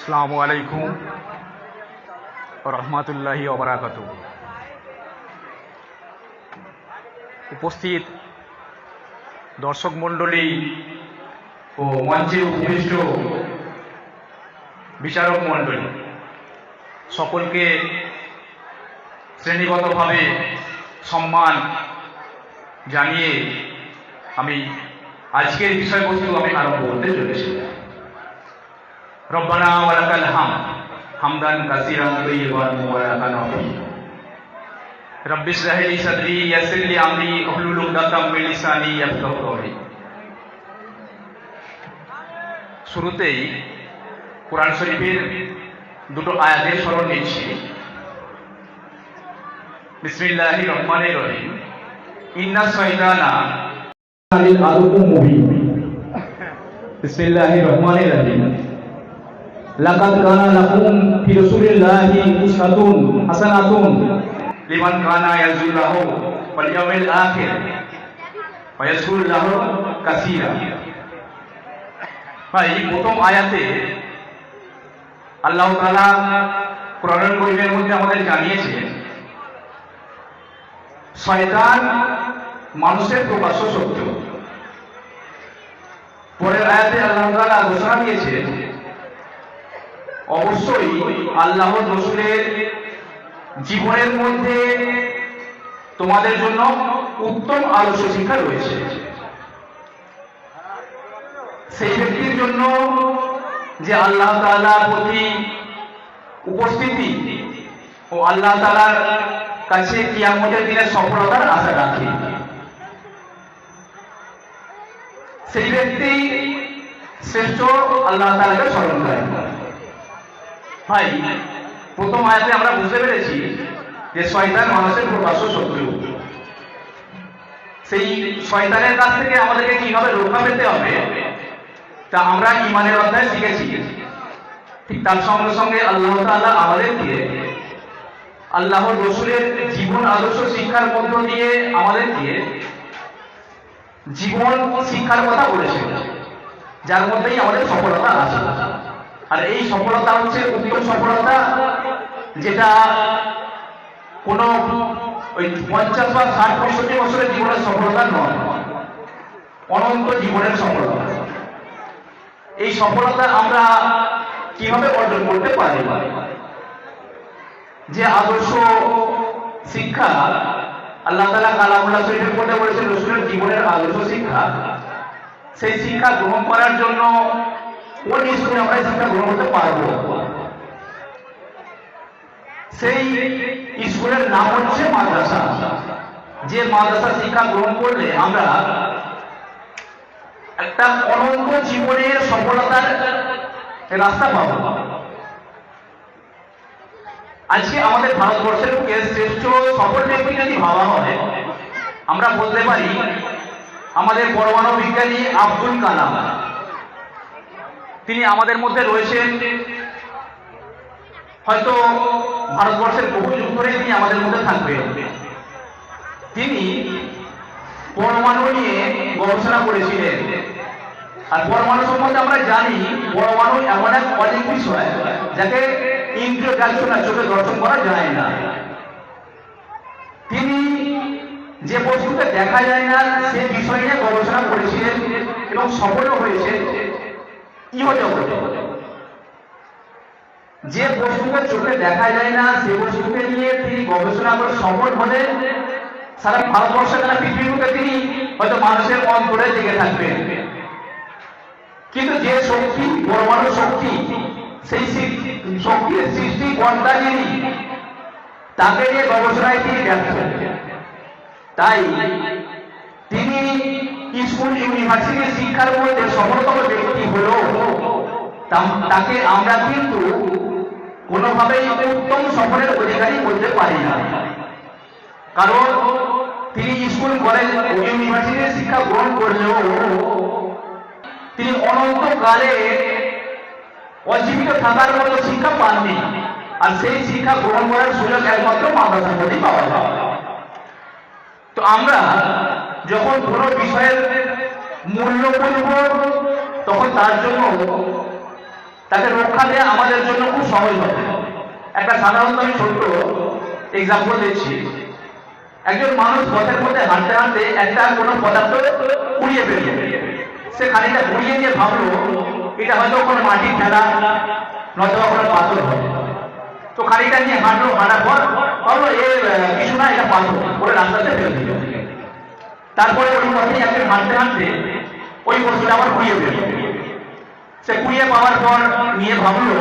আসসালামু আলাইকুম রহমতুল্লাহি ওয়া বারাকাতুহু। উপস্থিত দর্শক মণ্ডলী ও মঞ্চে উপবিষ্ট বিচারক মণ্ডলী সকলকে শ্রেণীগতভাবে সম্মান জানিয়ে আমি আজকের বিষয়বস্তু আরম্ভ করতে চলেছি। রব্বানা ওয়া লাকাল হামদ হামদান কাসীরান তাইয়্যিবান মুবারাকান ফীহি। রব্বি ইশরাহ লি সাদরি ইয়াসসির লি আমরি ওহলুল উকদাতাম মিন লিসানি ইয়াফকাহু কওলি। শুরুতেই কোরআন শরীফের দুটো আয়াতের স্মরণ নিচ্ছি। বিসমিল্লাহির রহমানির রহিম। ইন্নাশ শাইতানা লিল আদুউম মুবিন। বিসমিল্লাহির রহমানির রহিম। লাকাদ কানা লাকুম ফি রাসূলিল্লাহি উসওয়াতুন হাসানাতুন লিমান কানা ইয়ারজুল্লাহু ওয়াল ইয়াউমিল আখির ওয়া ইয়াযকুরুল্লাহু কাসীরা। ভাই, প্রথম আয়াতে আল্লাহ তাআলা কোরআনুল কারীমের মধ্যে আমাদের জানিয়েছেন শয়তান মানুষের প্রকাশ্য শত্রু। পরের আয়াতে আল্লাহ তাআলা ঘোষণা দিয়েছেন অবশ্যই আল্লাহর রাসূলের জীবনের মধ্যে তোমাদের জন্য উত্তম আদর্শ শিক্ষা রয়েছে। সেই ব্যক্তির জন্য যে আল্লাহ তাআলার প্রতি উপস্থিতি ও আল্লাহ তাআলার কাছে কিয়ামতের দিনে সফলতার আশা রাখে, সেই ব্যক্তি শ্রেষ্ঠ আল্লাহ তাআলাকে স্মরণ করে। ভাই, প্রথম আয়াতে আমরা বুঝতে পেরেছি যে শয়তান মানুষের প্রকাশ্য শত্রু। সেই শয়তানের কাছ থেকে আমাদেরকে কিভাবে রক্ষা পেতে হবে তা আমরা ঈমানের অধ্যায়ে শিখেছি। ঠিক তার সঙ্গে সঙ্গে আল্লাহ তাআলা আমাদেরকে আল্লাহর রাসূলের জীবন আদর্শ শিক্ষার মধ্য দিয়ে আমাদেরকে জীবন শিক্ষার কথা বলেছেন, যার মধ্যেই আমাদের সফলতা আছে। আর এই সফলতা হচ্ছে উত্তম সফলতা, যেটা কোনো ওই 50 বা 60-65 বছরের জীবনের সফলতা নয়, অনন্ত জীবনের সফলতা। এই সফলতা আমরা কিভাবে অর্জন করতে পারি? যে আদর্শ শিক্ষা আল্লাহ তাআলা কালামুল্লাহ শরীফের মধ্যে বলেছেন রাসূলের জীবনের আদর্শ শিক্ষা, সেই শিক্ষা গ্রহণ করার জন্য কোন স্কুলে আমরা শিক্ষা গ্রহণ করতে পারবো? সেই স্কুলের নাম হচ্ছে মাদ্রাসা। যে মাদ্রাসা শিক্ষা গ্রহণ করলে আমরা একটা অনন্ত জীবনের সফলতার রাস্তা পাবো। আজকে আমাদের ভারতবর্ষের শ্রেষ্ঠ সফল ব্যক্তি যদি ভাবা হয়, আমরা বলতে পারি আমাদের পরমাণু বিজ্ঞানী আব্দুল কালাম। তিনি আমাদের মধ্যে রয়েছেন, হয়তো ভারতবর্ষের বহু যুগ ধরে তিনি আমাদের মধ্যে থাকবেন। তিনি পরমাণু নিয়ে গবেষণা করেছিলেন। আর পরমাণু সম্বন্ধে আমরা জানি পরমাণু এমন এক অলিক বিষয় যাকে ইন্দ্রিয় দর্শনা চোখে দর্শন করা যায় না। তিনি যে বস্তুকে দেখা যায় না সে বিষয় নিয়ে গবেষণা করেছিলেন এবং সফল হয়েছেন ইহজগতে। যে বস্তুকে চোখে দেখা যায় না সে বস্তুকে নিয়ে তিনি গবেষণা করে সফল হলেন। সারা ভারতবর্ষে তারা পৃথিবীতে তিনি হয়তো মানুষের অন্তরে জেগে থাকবেন। কিন্তু যে শক্তি পরমাণু শক্তি, সেই শক্তির সৃষ্টি কর্তা যিনি, তাকে নিয়ে গবেষণায় তিনি ব্যর্থ। তাই তিনি স্কুল ইউনিভার্সিটির শিক্ষার মধ্যে সফলতম ব্যক্তি হলেও তাকে আমরা কিন্তু কোনোভাবেই উত্তম সফলের অধিকারী করতে পারি না। কারণ তিনি স্কুল কলেজ ইউনিভার্সিটির শিক্ষা গ্রহণ করলেও তিনি অনন্তকালে অজীবিত থাকার মতো শিক্ষা পাননি। আর সেই শিক্ষা গ্রহণ করার সুযোগ একমাত্র মাদ্রাসার মধ্যেই পাওয়া যায়। তো আমরা যখন কোনো বিষয়ের মূল্য করব তখন তার জন্য তাকে রক্ষা দেওয়া আমাদের জন্য খুব সহজ হবে। একটা সাধারণত আমি ছোট্ট এক্সাম্পল দিচ্ছি। একজন মানুষ পথের মধ্যে হাঁটতে হাঁটতে একটা কোনো পদার্থ কুড়িয়ে ফেলল, সে খানিকটা ঘুরিয়ে নিয়ে ভাবলো এটা হয়তো কোনো মাটির ফেলা নয়তো কোনো পাথর হবে। তো খানিকটা নিয়ে হাঁটলো, হাঁটার পর ভাবলো এ কিছু না, এটা পাথর বলে রাস্তাতে ফেলে দিল। তারপরে ওই পথে একজন হাঁটতে হাঁটতে ওই বস্তুটা আবার কুড়িয়ে ফেলল। সে কুড়িয়ে পাওয়ার পর নিয়ে ভাবলো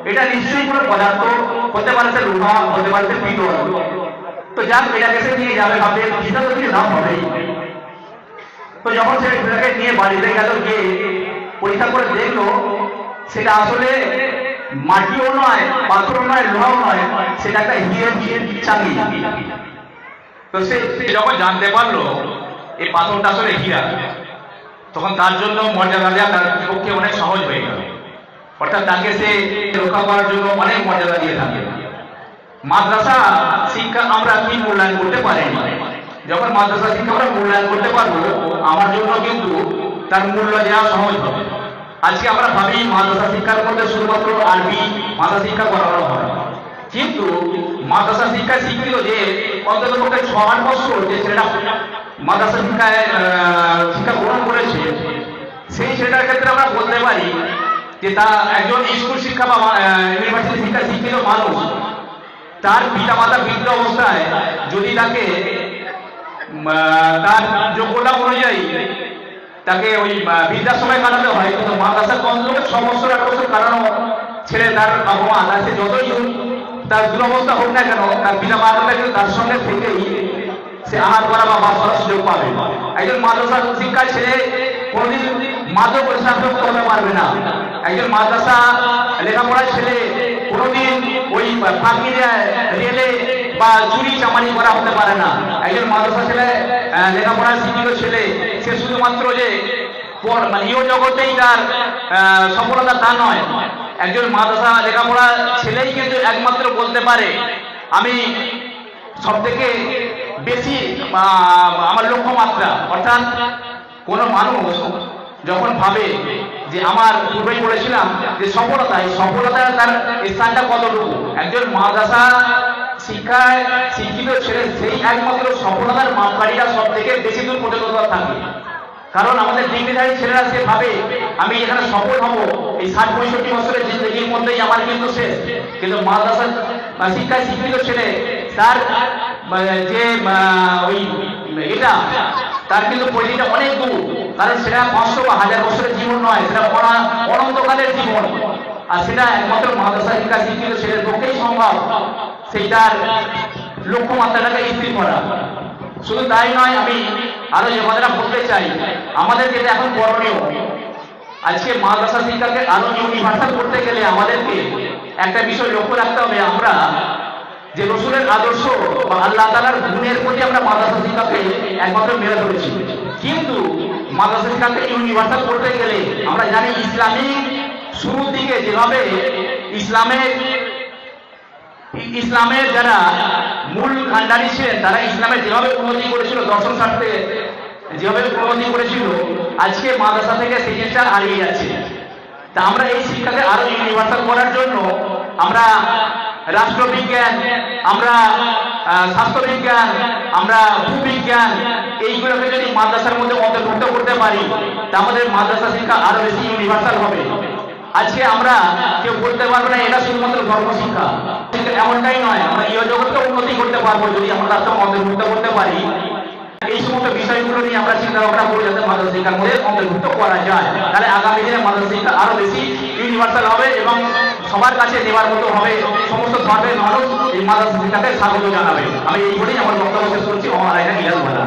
এটা নিশ্চয়ই কোনো পদার্থ হতে পারে, সে লোহা হতে পারে, সে পিতল। তো যাক এটাকে সে নিয়ে যাবে, ভাবে পিতা তো কিছু নাম হবেই। তো যখন সে এটাকে নিয়ে বাড়িতে গেল, গিয়ে পরীক্ষা করে দেখলো সেটা আসলে মাটিও নয়, পাথরও নয়, লোহাও নয়, সেটা একটা হিরে চাঁদি। তো সে যখন জানতে পারলো এই পাথরটা আসলে হীরা, তখন তার জন্য মর্যাদা দেওয়া তার পক্ষে অনেক সহজ হয়ে গেল। অর্থাৎ তাকে সে রক্ষা করার জন্য অনেক মর্যাদা দিয়ে থাকে। মাদ্রাসা শিক্ষা আমরা কি মূল্যায়ন করতে পারিনি। যখন মাদ্রাসা শিক্ষা আমরা মূল্যায়ন করতে পারবো, আমার জন্য কিন্তু তার মূল্য দেওয়া সহজ হবে। আজকে আমরা ভাবি মাদ্রাসা শিক্ষার মধ্যে শুধুমাত্র আরবি ভাষা শিক্ষা করানো হয়, কিন্তু মাদ্রাসা শিক্ষা স্বীকৃত যে অন্তত পক্ষে 6-8 বছর যে ছেলেটা মাদ্রাসা শিক্ষায় শিক্ষা গ্রহণ করেছে, সেই ছেলেটার ক্ষেত্রে আমরা বলতে পারি যে তা একজন স্কুল শিক্ষা বা ইউনিভার্সিটি শিক্ষা শিক্ষিত মানুষ, তার পিতা মাতা বৃদ্ধ অবস্থায় যদি তাকে তার যোগ্যতা অনুযায়ী তাকে ওই বৃদ্ধাশ্রমে কাটাতে হয়, কিন্তু মাদ্রাসা কমপক্ষে 6 বছর 8 বছর কাটানো ছেলে তার বাবা মা তার যতই তার দুরবস্থা হোক না কেন, তার পিতা মাতাটা কিন্তু তার সঙ্গে থেকেই সে আহার করা বা বাস করার সুযোগ পাবে। একজন মাদ্রাসা শিক্ষার ছেলে কোনোদিন মাদক নেশাগ্রস্ত হতে পারবে না। একজন মাদ্রাসা লেখাপড়ার ছেলে কোনোদিন ওই ফাঁকি রেলে বা চুরি চামারি করা হতে পারে না। একজন মাদ্রাসা ছেলে লেখাপড়ার শিক্ষিত ছেলে সে শুধুমাত্র যে মানে ইহ জগতেই তার সফলতা তা নয়। একজন মাদ্রাসা লেখাপড়া ছেলেই কিন্তু একমাত্র বলতে পারে আমি সব থেকে বেশি আমার লক্ষ্যমাত্রা। অর্থাৎ কোনো মানুষ যখন ভাবে যে আমার পূর্বেই বলেছিলাম যে সফলতা, এই সফলতা তার স্থানটা কতটুকু, একজন মাদ্রাসা শিক্ষায় শিক্ষিত ছেলে সেই একমাত্র সফলতার মাপকাঠিটা সব থেকে বেশি দূর পর্যন্ত থাকে। কারণ আমাদের ডিগ্রিধারী ছেলেরা সে ভাবে আমি এখানে সফল হব, এই 60-65 বছরের জিন্দগির মধ্যেই আমার কিন্তু শেষ। কিন্তু মাদ্রাসা শিক্ষায় শিক্ষিত ছেলে তার যে ওই এটা তার কিন্তু পরিধিটা অনেক দূর। কারণ সেটা 500 বা 1000 বছরের জীবন নয়, সেটা অনন্তকালের জীবন। আর সেটা একমাত্র মাদ্রাসা শিক্ষা শিক্ষিত ছেলের পক্ষেই সম্ভব সেই তার লক্ষ্যমাত্রাটাকে স্থির করা। শুধু তাই নয়, আমি আরো যে কথাটা বলতে চাই, আমাদের যেটা এখন করণীয়, আজকে মাদ্রাসা শিক্ষাকে আরো ইউনিভার্সাল করতে গেলে আমাদেরকে একটা বিষয় লক্ষ্য রাখতে হবে, আমরা যে রসুলের আদর্শ বা আল্লাহ তাআলার গুণের প্রতি আমরা মাদ্রাসা শিক্ষাকে একমাত্র মেলে ধরেছি। কিন্তু মাদ্রাসা শিক্ষাকে ইউনিভার্সাল করতে গেলে আমরা জানি ইসলামিক শুরুর দিকে যেভাবে ইসলামের যারা মূল কাণ্ডারি ছিলেন তারা ইসলামের যেভাবে উন্নতি করেছিল, দর্শন শাস্ত্রে যেভাবে উন্নতি করেছিল, আজকে মাদ্রাসা থেকে সেই জিনিসটা হারিয়ে যাচ্ছে। তা আমরা এই শিক্ষাকে আরো ইউনিভার্সাল করার জন্য আমরা রাষ্ট্রবিজ্ঞান, আমরা স্বাস্থ্যবিজ্ঞান, আমরা ভূবিজ্ঞান, এইগুলোকে যদি মাদ্রাসার মধ্যে অন্তর্ভুক্ত করতে পারি তা আমাদের মাদ্রাসা শিক্ষা আরো বেশি ইউনিভার্সাল হবে। আজকে আমরা কেউ বলতে পারবো না এটা শুধুমাত্র ধর্ম শিক্ষা, এমনটাই নয়। আমরা ইহ জগৎকে উন্নতি করতে পারবো যদি আমরা তার সঙ্গে অন্তর্ভুক্ত করতে পারি। এই সমস্ত বিষয়গুলো নিয়ে আমরা চিন্তা ভাবনা করি যাতে মাদ্রাসা শিক্ষার মধ্যে অন্তর্ভুক্ত করা যায়, তাহলে আগামী দিনে মাদ্রাসা শিক্ষা আরো বেশি ইউনিভার্সাল হবে এবং সবার কাছে নেওয়ার মতো হবে। সমস্ত ধর্মের মানুষ এই মাদ্রাসা শিক্ষাকে স্বাগত জানাবে। আমি এই বলেই আমার বক্তব্য শেষ করছি। আমার এটা ইলাজ বলা।